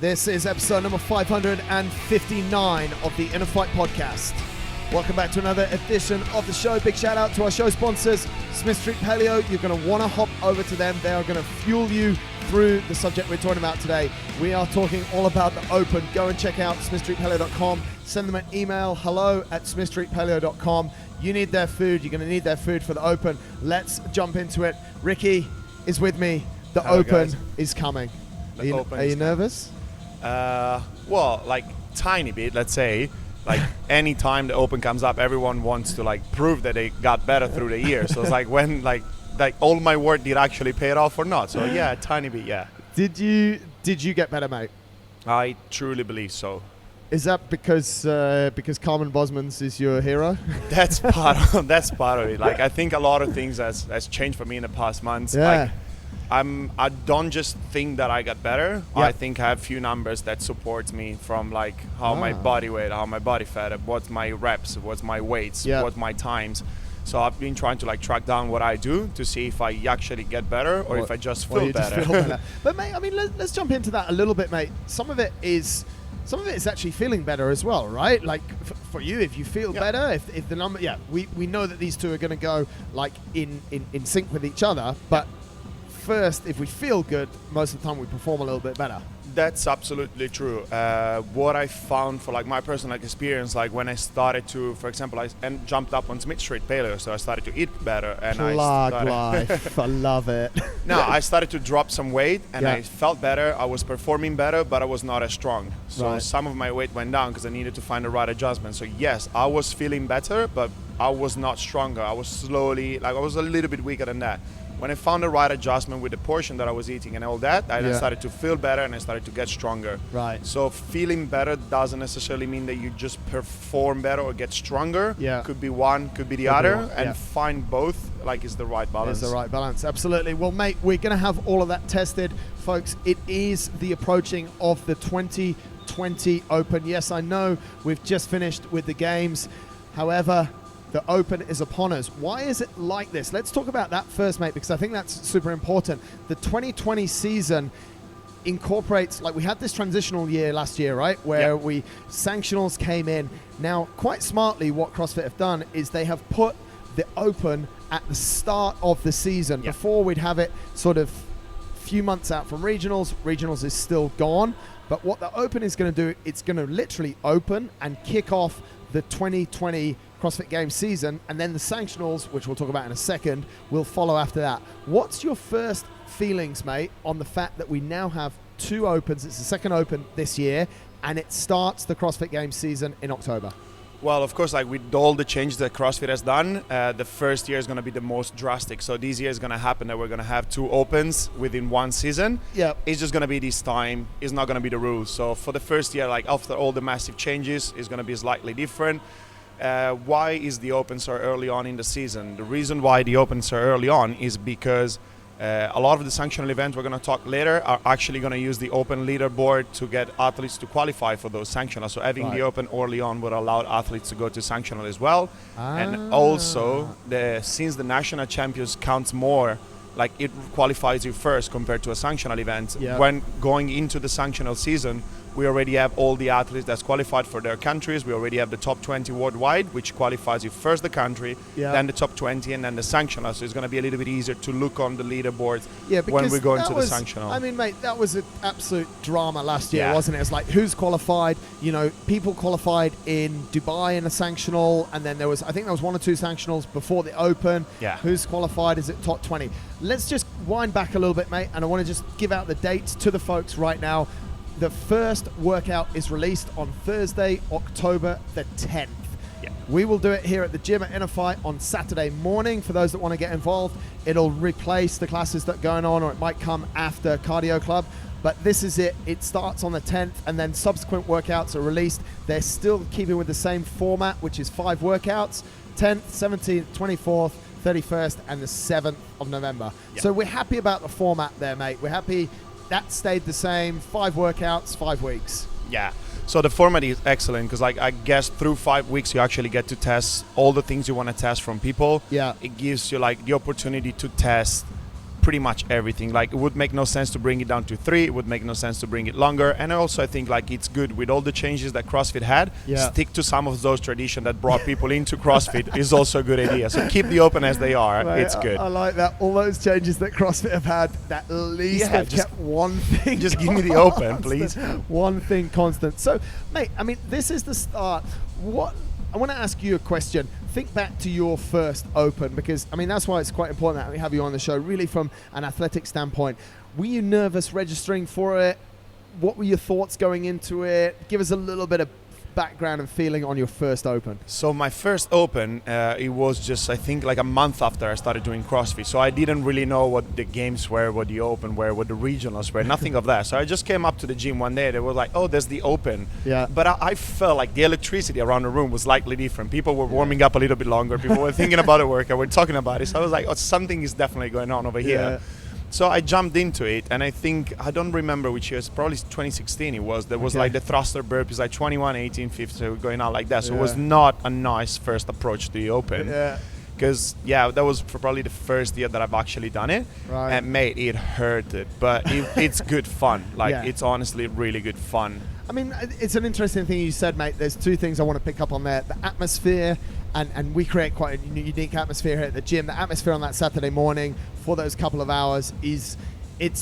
This is episode number 559 of the InnerFight podcast. Welcome back to another edition of the show. Big shout out to our show sponsors, Smith Street Paleo. You're going to want to hop over to them. They are going to fuel you through the subject we're talking about today. We are talking all about the Open. Go and check out smithstreetpaleo.com. Send them an email, hello@smithstreetpaleo.com. You need their food. You're going to need their food for the Open. Let's jump into it. Ricky is with me. The Hello, Open guys. is coming. Are Open you nervous? Well, like tiny bit, let's say. Like any time the Open comes up, everyone wants to like prove that they got better through the year. So it's like when like all my work did actually pay it off or not. So yeah, a tiny bit, yeah. Did you get better, mate? I truly believe so. Is that because Carmen Bosmans is your hero? That's part of it. Like I think a lot of things has changed for me in the past months. Yeah. Like, I don't just think that I got better. Yeah. I think I have few numbers that supports me from like how my body weight, how my body fat, what's my reps, what's my weights, what's my times. So I've been trying to like track down what I do to see if I actually get better or if I just feel better. But mate, I mean, let's jump into that a little bit, mate. Some of it is actually feeling better as well, right? Like for you, if you feel better, if the number, we know that these two are going to go like in sync with each other, but first, if we feel good, most of the time we perform a little bit better. That's absolutely true. What I found for like my personal jumped up on Smith Street Paleo, so I started to eat better and life. I love it. No, I started to drop some weight and Yeah. I felt better. I was performing better, but I was not as strong. So Right. some of my weight went down because I needed to find the right adjustment. So yes, I was feeling better, but I was not stronger. I was slowly, like I was a little bit weaker than that. When I found the right adjustment with the portion that I was eating and all that, I then started to feel better and I started to get stronger. Right. So feeling better doesn't necessarily mean that you just perform better or get stronger. Yeah. Could be one, could be the Could be other, one, and find both like is the right balance. It's the right balance, absolutely. Well, mate, we're going to have all of that tested. Folks, it is the approaching of the 2020 Open. Yes, I know we've just finished with the games. However, the Open is upon us. Why is it like this? Let's talk about that first, mate, because I think that's super important. The 2020 season incorporates, like we had this transitional year last year, right? Where sanctionals came in. Now, quite smartly, what CrossFit have done is they have put the Open at the start of the season. Before we'd have it sort of few months out from regionals. Regionals is still gone. But what the Open is going to do, it's going to literally open and kick off the 2020 CrossFit Games season, and then the sanctionals, which we'll talk about in a second, will follow after that. What's your first feelings, mate, on the fact that we now have two Opens? It's the second Open this year, and it starts the CrossFit Games season in October. Well, of course, like with all the changes that CrossFit has done, the first year is going to be the most drastic. So this year is going to happen that we're going to have two Opens within one season. Yeah, it's just going to be this time. It's not going to be the rules. So for the first year, like after all the massive changes, it's going to be slightly different. Why is the Open so early on in the season? The reason why the Open so early on is because a lot of the sanctional events we're going to talk later are actually going to use the Open leaderboard to get athletes to qualify for those sanctionals. So having the Open early on would allow athletes to go to sanctional as well. And also, since the national champions counts more, like it qualifies you first compared to a sanctional event. When going into the sanctional season, we already have all the athletes that's qualified for their countries. We already have the top 20 worldwide, which qualifies you first the country, then the top 20, and then the sanctional. So it's going to be a little bit easier to look on the leaderboards when we go into the sanctional. I mean, mate, that was an absolute drama last year, wasn't it? It's like who's qualified. You know, people qualified in Dubai in a sanctional, and then I think there was one or two sanctionals before the Open. Who's qualified? Is it top 20? Let's just wind back a little bit, mate, and I want to just give out the dates to the folks right now. The first workout is released on Thursday, October the 10th. We will do it here at the gym at InnerFight on Saturday morning. For those that want to get involved, it'll replace the classes that are going on, or it might come after Cardio Club. But this is it. It starts on the 10th, and then subsequent workouts are released. They're still keeping with the same format, which is 5 workouts, 10th, 17th, 24th, 31st, and the 7th of November. So we're happy about the format there, mate. We're happy. That stayed the same, 5 workouts, 5 weeks. Yeah. So the format is excellent because, like, I guess through 5 weeks you actually get to test all the things you want to test from people. Yeah. It gives you like the opportunity to test pretty much everything. Like, it would make no sense to bring it down to 3. It would make no sense to bring it longer. And also, I think like it's good with all the changes that CrossFit had. Stick to some of those traditions that brought people into CrossFit is also a good idea. So keep the open as they are. Mate, it's good. I like that. All those changes that CrossFit have had, that at least they've kept one thing. Just give me the open, please. One thing constant. So, mate, I mean, this is the start. What I want to ask you a question. Think back to your first open, because I mean that's why it's quite important that we have you on the show. Really, from an athletic standpoint, were you nervous registering for it? What were your thoughts going into it? Give us a little bit of background and feeling on your first open. So my first open, it was just, I think, like a month after I started doing CrossFit. So I didn't really know what the games were, what the open were, what the regionals were, nothing of that. So I just came up to the gym one day. They were like, oh, there's the open. Yeah. But I felt like the electricity around the room was slightly different. People were warming up a little bit longer. People were thinking about the workout. We're talking about it. So I was like, oh, something is definitely going on over here. So I jumped into it, and I think, I don't remember which year, it's probably 2016 it was. There was like the thruster burpees, like 21, 18, 15, so going out like that. So it was not a nice first approach to the open. Because, that was for probably the first year that I've actually done it. Right. And mate, it hurted, but it's good fun. Like, it's honestly really good fun. I mean, it's an interesting thing you said, mate. There's two things I want to pick up on there. The atmosphere, and we create quite a unique atmosphere here at the gym. The atmosphere on that Saturday morning for those couple of hours it's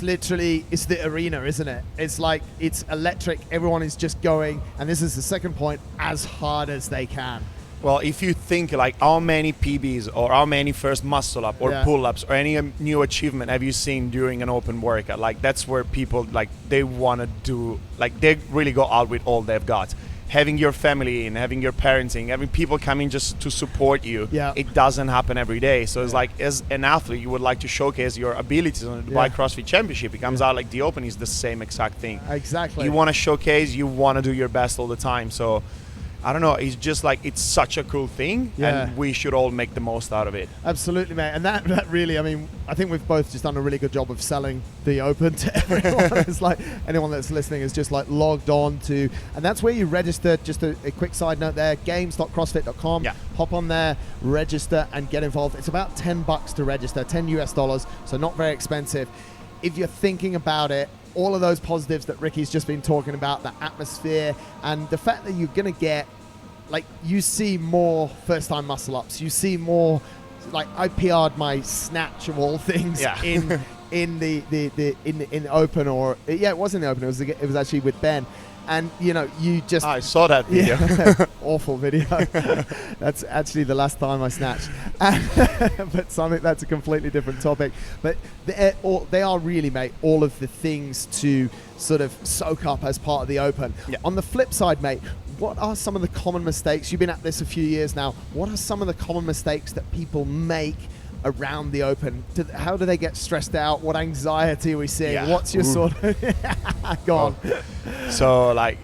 the arena, isn't it? It's like, it's electric. Everyone is just going, and this is the second point, as hard as they can. Well, if you think like how many PBs or how many first muscle up or pull-ups or any new achievement have you seen during an open workout, like that's where people like they want to do, like they really go out with all they've got. Having your family in, having your parents in, having people coming just to support you, it doesn't happen every day. So it's like, as an athlete, you would like to showcase your abilities on the Dubai CrossFit Championship. It comes out like the open is the same exact thing. Exactly. You want to showcase, you want to do your best all the time. So I don't know, it's just like, it's such a cool thing, and we should all make the most out of it. Absolutely, mate. And that really, I mean, I think we've both just done a really good job of selling the open to everyone. It's like, anyone that's listening is just like logged on to, and that's where you register. Just a quick side note there, games.crossfit.com. Hop on there, register, and get involved. It's about $10 to register, $10 US, so not very expensive. If you're thinking about it, all of those positives that Ricky's just been talking about, the atmosphere, and the fact that you're going to get, like, you see more first-time muscle-ups. You see more, like, I PR'd my snatch of all things in the open, or it was in the open. It was actually with Ben. And, you know, you just... I saw that video. Awful video. That's actually the last time I snatched. But something that's a completely different topic. But they are really, mate, all of the things to sort of soak up as part of the open. On the flip side, mate, what are some of the common mistakes? You've been at this a few years now. What are some of the common mistakes that people make around the open? How do they get stressed out? What anxiety are we seeing? What's your sort of... Go on. So, like,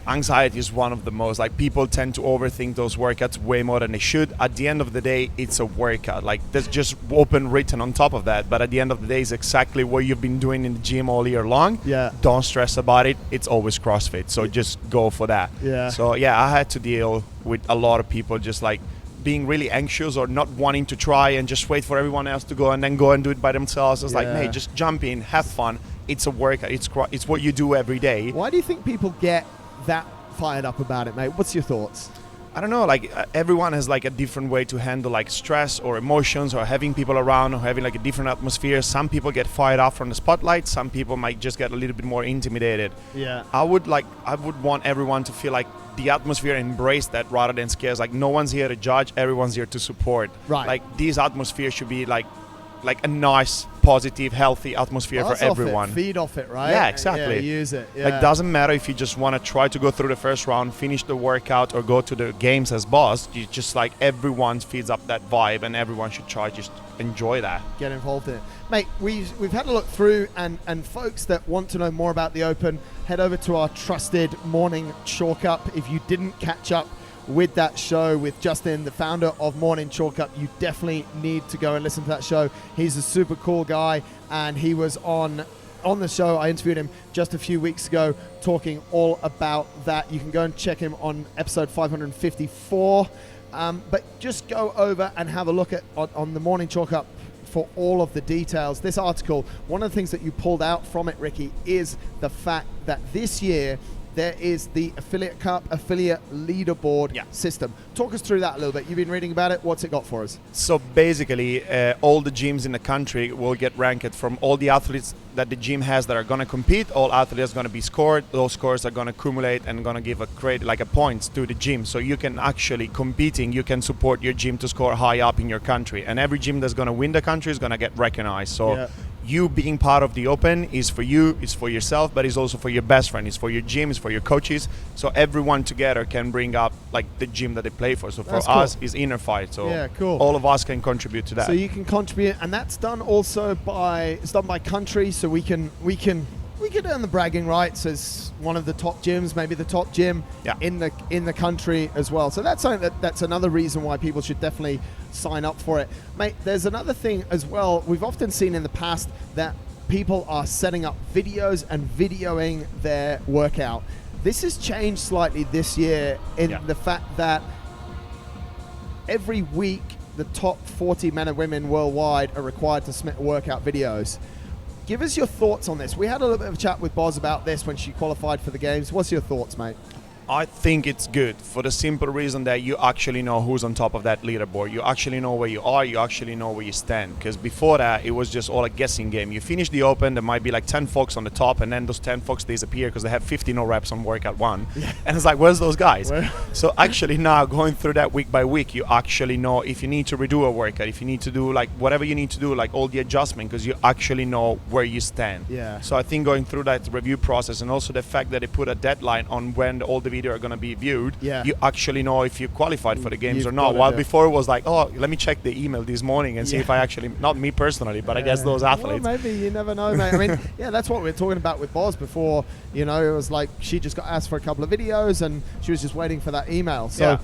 anxiety is one of the most, like, people tend to overthink those workouts way more than they should. At the end of the day, it's a workout. Like, there's just open written on top of that, but at the end of the day, it's exactly what you've been doing in the gym all year long. Don't stress about it. It's always CrossFit, so just go for that. So I had to deal with a lot of people just like being really anxious or not wanting to try and just wait for everyone else to go and then go and do it by themselves. It's like, mate, just jump in, have fun. It's a workout. It's what you do every day. Why do you think people get that fired up about it, mate? What's your thoughts? I don't know, like everyone has like a different way to handle like stress or emotions or having people around or having like a different atmosphere. Some people get fired up from the spotlight. Some people might just get a little bit more intimidated. I would want everyone to feel like the atmosphere, embrace that rather than scares. Like, no one's here to judge, everyone's here to support. Like, this atmosphere should be like a nice, positive, healthy atmosphere for everyone. Feed off it, right? Yeah, exactly. Use it. Like, doesn't matter if you just want to try to go through the first round, finish the workout, or go to the games as boss. You just like, everyone feeds up that vibe, and everyone should try just enjoy that. Get involved in it, mate. We've had a look through, and folks that want to know more about the open, head over to our trusted morning chalk up. If you didn't catch up with that show with Justin, the founder of Morning Chalk Up, you definitely need to go and listen to that show. He's a super cool guy, and he was on the show. I interviewed him just a few weeks ago talking all about that. You can go and check him on episode 554. But just go over and have a look at on the Morning Chalk Up for all of the details. This article, one of the things that you pulled out from it, Ricky, is the fact that this year there is the Affiliate Cup affiliate leaderboard system. Talk us through that a little bit. You've been reading about it. What's it got for us? So basically, all the gyms in the country will get ranked from all the athletes that the gym has that are going to compete. All athletes are going to be scored. Those scores are going to accumulate and going to give a points to the gym. So you can actually competing. You can support your gym to score high up in your country. And every gym that's going to win the country is going to get recognized. So you being part of the Open is for you, it's for yourself, but it's also for your best friend, it's for your gym, it's for your coaches. So everyone together can bring up like the gym that they play for. So for us, is InnerFight. So all of us can contribute to that. So you can contribute, and that's done also it's done by country. So we can earn the bragging rights as one of the top gyms, maybe the top gym in the country as well. So that's something that's another reason why people should definitely sign up for it. Mate, there's another thing as well. We've often seen in the past that people are setting up videos and videoing their workout. This has changed slightly this year in the fact that every week the top 40 men and women worldwide are required to submit workout videos. Give us your thoughts on this. We had a little bit of a chat with Boz about this when she qualified for the games. What's your thoughts, mate? I think it's good for the simple reason that you actually know who's on top of that leaderboard. You actually know where you are. You actually know where you stand. Because before that, it was just all a guessing game. You finish the Open, there might be like 10 folks on the top, and then those 10 folks disappear because they have 50 no reps on workout one. And it's like, where's those guys? So actually now, going through that week by week, you actually know if you need to redo a workout, if you need to do like whatever you need to do, like all the adjustment, because you actually know where you stand. So I think going through that review process, and also the fact that they put a deadline on when all the video are going to be viewed, you actually know if you qualified for the games or not. While before it was like, oh, let me check the email this morning and see if I actually, not me personally, but I guess those athletes. Well, maybe, you never know, mate. I mean, that's what we were talking about with Boz before. You know, it was like she just got asked for a couple of videos and she was just waiting for that email. So,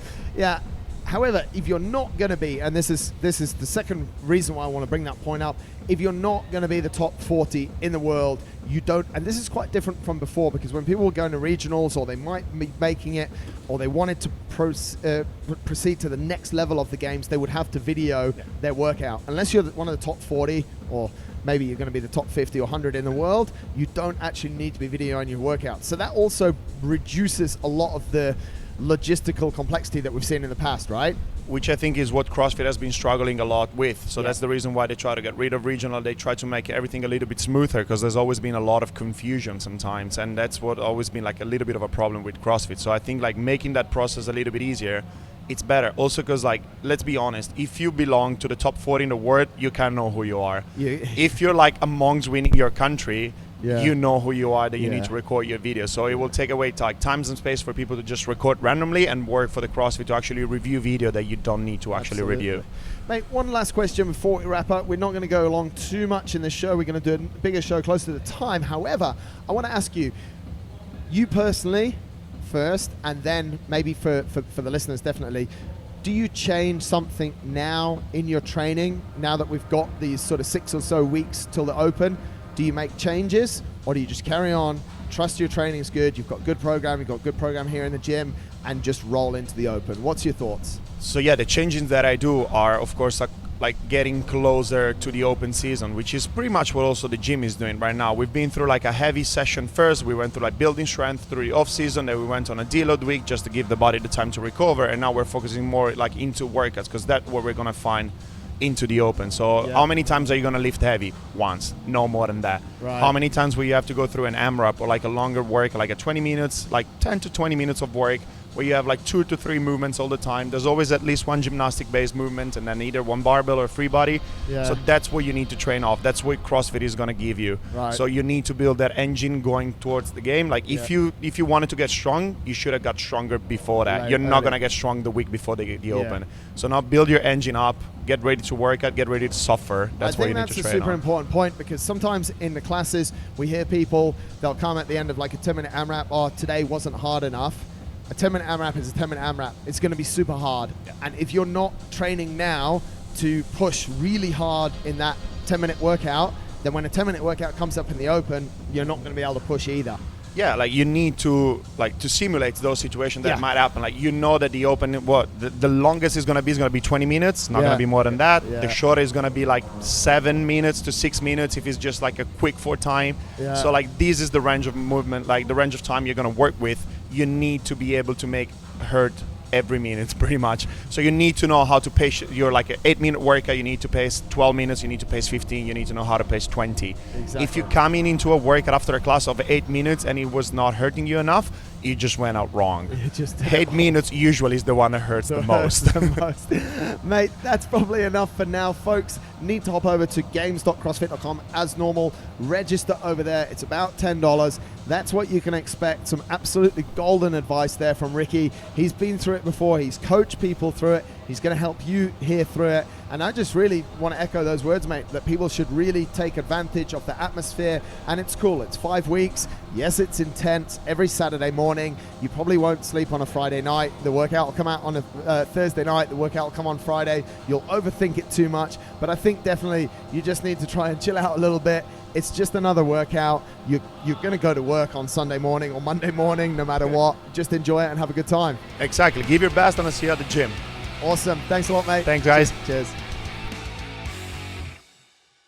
however, if you're not going to be, and this is the second reason why I want to bring that point up, if you're not going to be the top 40 in the world, you don't, and this is quite different from before, because when people were going to regionals, or they might be making it, or they wanted to proceed to the next level of the games, they would have to video their workout. Unless you're one of the top 40, or maybe you're going to be the top 50 or 100 in the world, you don't actually need to be videoing your workout. So that also reduces a lot of the logistical complexity that we've seen in the past, right? Which I think is what CrossFit has been struggling a lot with. So that's the reason why they try to get rid of regional. They try to make everything a little bit smoother, because there's always been a lot of confusion sometimes, and that's what always been like a little bit of a problem with CrossFit. So I think like making that process a little bit easier, it's better. Also because, like, let's be honest, if you belong to the top 40 in the world, you can know who you are. If you're like amongst winning your country, you know who you are, that you need to record your video. So it will take away times and space for people to just record randomly, and work for the CrossFit to actually review video that you don't need to actually review. Mate, one last question before we wrap up. We're not going to go along too much in this show. We're going to do a bigger show closer to the time. However, I want to ask you personally first, and then maybe for the listeners definitely, do you change something now in your training, now that we've got these sort of 6 or so weeks till the Open? Do you make changes, or do you just carry on, trust your training's good, you've got good program, here in the gym, and just roll into the Open? What's your thoughts? So the changes that I do are, of course, like getting closer to the Open season, which is pretty much what also the gym is doing right now. We've been through like a heavy session first. We went through like building strength through the off season, then we went on a deload week just to give the body the time to recover, and now we're focusing more like into workouts, because that's what we're gonna find into the Open. So how many times are you going to lift heavy? Once, no more than that. How many times will you have to go through an AMRAP, or like a longer work, like a 20 minutes, like 10 to 20 minutes of work, where you have like 2 to 3 movements all the time? There's always at least one gymnastic based movement, and then either one barbell or free body. So that's what you need to train off. That's what CrossFit is going to give you. So you need to build that engine going towards the game. Like if you wanted to get strong, you should have got stronger before that. You're not going to get strong the week before the Open. So now build your engine up, get ready to work out, get ready to suffer. That's what you need to train on. I think that's a super important point, because sometimes in the classes we hear people, they'll come at the end of like a 10-minute AMRAP, oh, today wasn't hard enough. A 10-minute AMRAP is a 10-minute AMRAP. It's going to be super hard. And if you're not training now to push really hard in that 10-minute workout, then when a 10-minute workout comes up in the Open, you're not going to be able to push either. Yeah, like you need to simulate those situations that might happen. Like you know that the open, the longest is gonna be 20 minutes, not gonna be more than that. The shorter is gonna be like 7 minutes to 6 minutes if it's just like a quick for time. So like this is the range of movement, like the range of time you're gonna work with. You need to be able to make hurt every minute pretty much. So you need to know how to pace your like an 8-minute workout. You need to pace 12 minutes, you need to pace 15, you need to know how to pace 20. Exactly. If you come into a workout after a class of 8 minutes and it was not hurting you enough, you just went out wrong. 8 minutes usually is the one that hurts the most. Mate, that's probably enough for now, folks. Need to hop over to games.crossfit.com as normal. Register over there. It's about $10. That's what you can expect. Some absolutely golden advice there from Ricky. He's been through it before. He's coached people through it. He's going to help you here through it. And I just really want to echo those words, mate, that people should really take advantage of the atmosphere. And it's cool. It's 5 weeks. Yes, it's intense every Saturday morning. You probably won't sleep on a Friday night. The workout will come out on a Thursday night. The workout will come on Friday. You'll overthink it too much. But I think definitely you just need to try and chill out a little bit. It's just another workout. You're going to go to work on Sunday morning or Monday morning, no matter what. Just enjoy it and have a good time. Exactly. Give your best and I'll see you at the gym. Awesome. Thanks a lot, mate. Thanks, guys. Cheers.